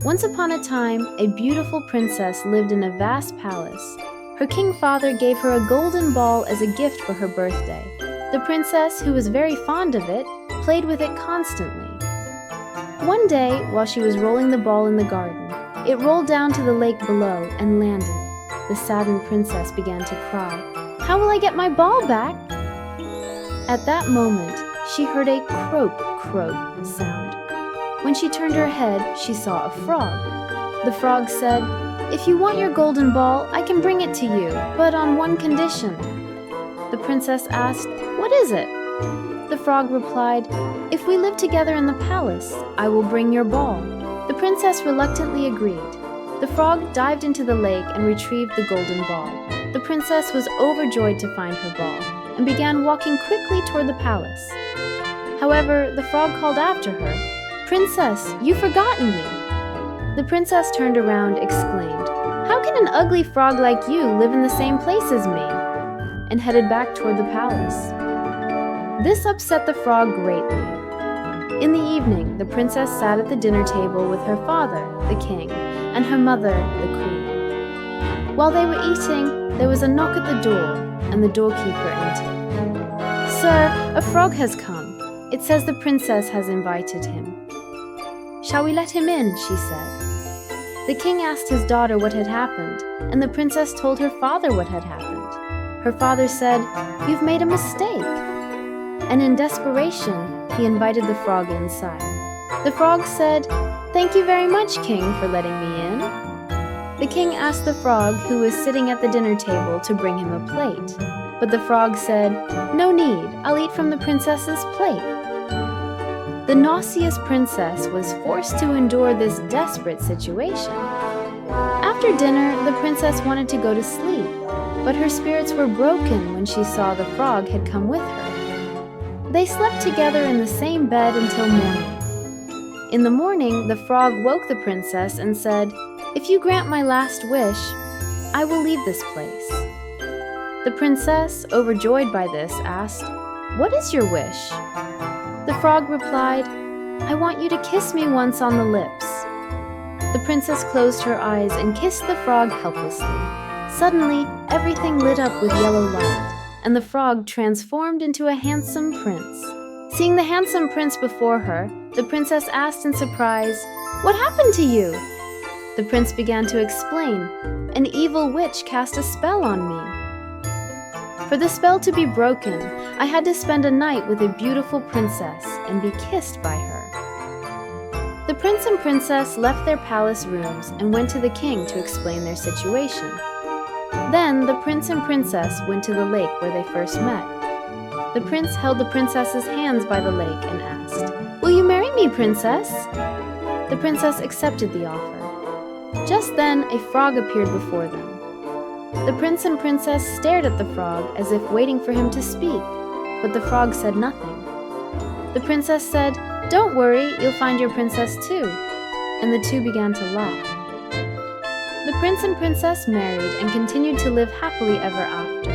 Once upon a time, a beautiful princess lived in a vast palace. Her king father gave her a golden ball as a gift for her birthday. The princess, who was very fond of it, played with it constantly. One day, while she was rolling the ball in the garden, it rolled down to the lake below and landed. The saddened princess began to cry. "How will I get my ball back?" At that moment, she heard a croak, croak sound. When she turned her head, she saw a frog. The frog said, "If you want your golden ball, I can bring it to you, but on one condition." The princess asked, "What is it?" The frog replied, "If we live together in the palace, I will bring your ball." The princess reluctantly agreed. The frog dived into the lake and retrieved the golden ball. The princess was overjoyed to find her ball and began walking quickly toward the palace. However, the frog called after her, "Princess, you've forgotten me." The princess turned around, exclaimed, "How can an ugly frog like you live in the same place as me?" and headed back toward the palace. This upset the frog greatly. In the evening, the princess sat at the dinner table with her father, the king, and her mother, the queen. While they were eating, there was a knock at the door, and the doorkeeper entered. "Sir, a frog has come. It says the princess has invited him." "Shall we let him in?" she said. The king asked his daughter what had happened, and the princess told her father what had happened. Her father said, "You've made a mistake." And in desperation, he invited the frog inside. The frog said, "Thank you very much, King, for letting me in." The king asked the frog, who was sitting at the dinner table, to bring him a plate. But the frog said, "No need, I'll eat from the princess's plate." The nauseous princess was forced to endure this desperate situation. After dinner, the princess wanted to go to sleep, but her spirits were broken when she saw the frog had come with her. They slept together in the same bed until morning. In the morning, the frog woke the princess and said, "If you grant my last wish, I will leave this place." The princess, overjoyed by this, asked, "What is your wish?" The frog replied, "I want you to kiss me once on the lips." The princess closed her eyes and kissed the frog helplessly. Suddenly, everything lit up with yellow light, and the frog transformed into a handsome prince. Seeing the handsome prince before her, the princess asked in surprise, "What happened to you?" The prince began to explain, "An evil witch cast a spell on me. For the spell to be broken, I had to spend a night with a beautiful princess and be kissed by her." The prince and princess left their palace rooms and went to the king to explain their situation. Then the prince and princess went to the lake where they first met. The prince held the princess's hands by the lake and asked, "Will you marry me, princess?" The princess accepted the offer. Just then, a frog appeared before them. The prince and princess stared at the frog as if waiting for him to speak, but the frog said nothing. The princess said, "Don't worry, you'll find your princess too," and the two began to laugh. The prince and princess married and continued to live happily ever after.